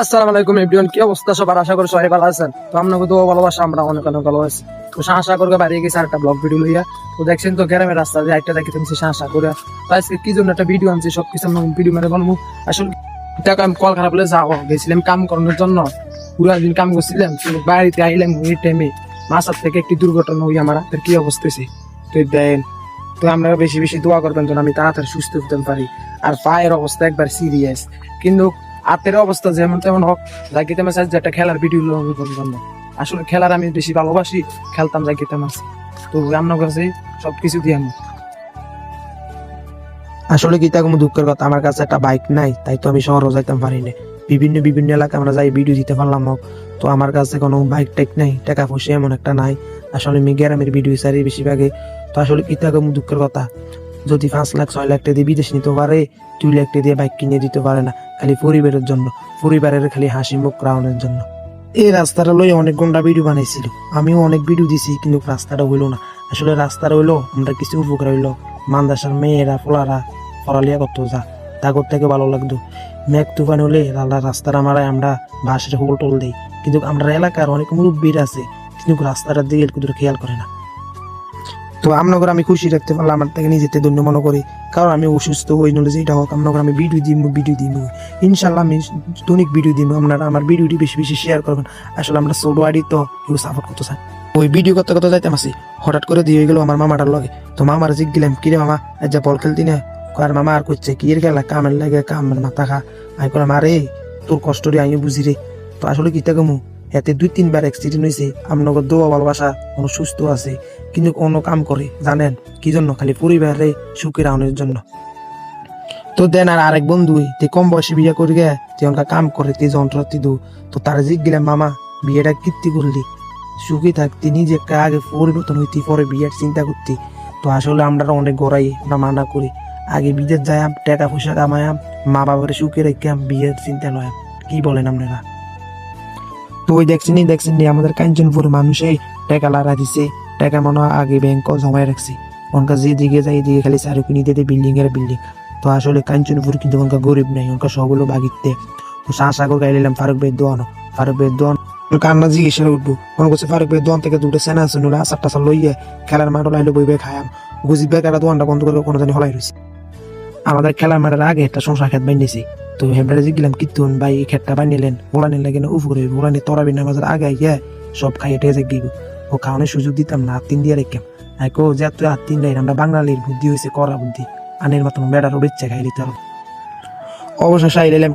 আসসালামু আলাইকুম এভরিওয়ান, কি অবস্থা সবার? আশা করি সবাই ভালো আছেন। তো আপনাকে তো ভালোবাসা, আমরা অনেক অনেক ভালো আছি। তো আশা করে বাড়িয়ে গেছি আরেকটা ব্লগ ভিডিও লইয়া। তো দেখছেন তো গ্রামের রাস্তা দিয়ে একটা দেখে তুমি আশা করে তো আজকে কি জন্য একটা ভিডিও আনছি, সবকিছু আমরা ভিডিও মানে বলবো। আসলে টাকা আমি কল খারাপ হলে যাওয়া গেছিলাম কাম করানোর জন্য, পুরো দিন কাম করছিলাম। বাড়িতে আইলাম ওই টাইমে মাসার থেকে একটি দুর্ঘটনা হই আমার হাতের কি অবস্থা তো দেন। তো আমরা বেশি বেশি দোয়া করবেন যেন আমি তাড়াতাড়ি সুস্থ হতে পারি। আর পায়ের অবস্থা একবার সিরিয়াস, কিন্তু হাতের অবস্থা যেমন তেমন হোক, জাকিতে মাছ যে একটা খেলার ভিডিও জন্য। আসলে খেলার আমি বেশি ভালোবাসি, খেলতাম জাকিতে মাছ। তো রান্না কাছে সবকিছু দিয়ে আমি আসলে কি তা কোনো দুঃখের কথা, আমার কাছে একটা বাইক নাই, তাই তো আমি শহরও যাইতাম পারি না। বিভিন্ন বিভিন্ন এলাকায় আমরা যাই ভিডিও দিতে পারলাম না। তো আমার কাছে কোনো বাইক টাইক নাই, টাকা পয়সা এমন একটা নাই। আসলে আমি গ্রামের ভিডিও সারি বেশিরভাগে। তো আসলে কি তা কোনো দুঃখের কথা, যদি 5 লাখ 6 লাখ টাকা দিয়ে বিদেশ নিতে পারে, 2 লাখ টাকা দিয়ে বাইক কিনে দিতে পারে না, খালি পরিবারের জন্য, পরিবারের খালি হাসি মুখ রাউনের জন্য। এই রাস্তাটা লই অনেক ঘন্টা ভিডিও বানাইছিল, আমিও অনেক ভিডিও দিছি, কিন্তু রাস্তাটা হইলো না। আসলে রাস্তাটা হইলো আমরা কিছু উপকার হইলো, মান্দাসার মেয়েরা পোলারা পড়ালিয়া করতো যা তাগর থেকে ভালো লাগতো। মেঘ তুফান হলে রাস্তাটা মারায় আমরা বাসের হোল টোল দিই, কিন্তু আমরা এলাকার অনেক মুরব্বীর আছে, কিন্তু রাস্তাটার দিকে কুদুর খেয়াল করে না। তো আপনার আমি খুশি রাখতে পারলাম, আমার থেকে নিজেতে ধন্য মনে করি। কারণ আমি অসুস্থ হই, নলে যেটা হোক আপনার আমি ভিডিও দিব ইনশাল্লাহ। আমি দৈনিক ভিডিও দিব, আপনারা আমার ভিডিওটি বেশি বেশি শেয়ার করবেন। আসলে আমরা ছোট আইডি তো কেউ সাপোর্ট করতে চাই। ওই ভিডিও করতে করতে যাইতাম আসি, হঠাৎ করে দিয়ে গেল আমার মামাটার লগে। তো মামার জিগ দিলাম, কিরে মামা আজ যা বল খেলতি না? আর মামা আর করছে কি এর খেলা, কামের লাগে কামের মাথা খা। আমি করলাম আরে তোর কষ্ট রে আমি বুঝি রে। তো আসলে কি তাকমু এতে 2-3 বার অ্যাক্সিডেন্ট হয়েছে, আপনার দোয়া ভালোবাসা কোনো সুস্থ আছে, কিন্তু কোনো কাম করে জানেন কি জন্য? খালি পরিবারে সুখী রাউনের জন্য। তো দেন আর আরেক বন্ধু তে কম বয়সে বিয়ে করে গে, যে অনকা কাম করে তে যন্ত্রপাতি দু। তো তার জিগ গেলাম, মামা বিয়েটা কীর্তি করলি, সুখী থাকতি নিজে আগে পরিবর্তন হইতি, পরে বিয়ের চিন্তা করতি। তো আসলে আমরা অনেক গড়াই, আমরা মানা করি আগে বিদেশ যাইম, টাকা পয়সা কামায়াম, মা বাবার সুখে রেখাম, বিয়ের চিন্তা লয়াম। কি বলেন আপনারা? তো ওই দেখছেন আমাদের কাঞ্চনপুর মানুষে টাকা লাড়া দিছে, টাকা মনে হয় আগে ব্যাংক জমায় রাখছে। ওনকা যে দিকে যাই দিকে খালি চারুকুনি দিয়ে বিল্ডিং এর বিল্ডিং। তো আসলে কাঞ্চনপুর কিন্তু ওনকা গরিব নাই, ওনকা সবগুলো বাগিতে। তো সাগর গাইলাম ফারুক ভাই দোয়ানো, ফারুক ভাই দোয়ান কান্না জিজ্ঞেস উঠবো। মনে করছে ফারুক ভাই দোয়ান থেকে দুটো সেনা আছে, নোলা আচার টাচার লইয়া খেলার মাঠ লাইলে বইবে খায়াম। গুজি বেকারা দোয়ানটা বন্ধ করে কোনো জানি হলাই রয়েছে। আমাদের খেলার মাঠের আগে একটা সংসার খেত বানিয়েছি। তো হেমরাজে জিগলাম কিতুন ভাই এই খেতটা বানিলেন, ওলানি লাগে না উপরে ওলানি তরাবি নামাজের আগে গিয়ে সব খাইয়ে টেজে গিয়ে ও খাওয়ানোর সুযোগ দিতাম না, 8 দিন দিয়ে রেখে আইকো যে তুই 8 দিন আমরা বাঙালির বুদ্ধি হয়েছে করা বুদ্ধি, আনের মতন বেড়ারও বেচ্চা খাই দিতে হবে। অবশেষে আইলাম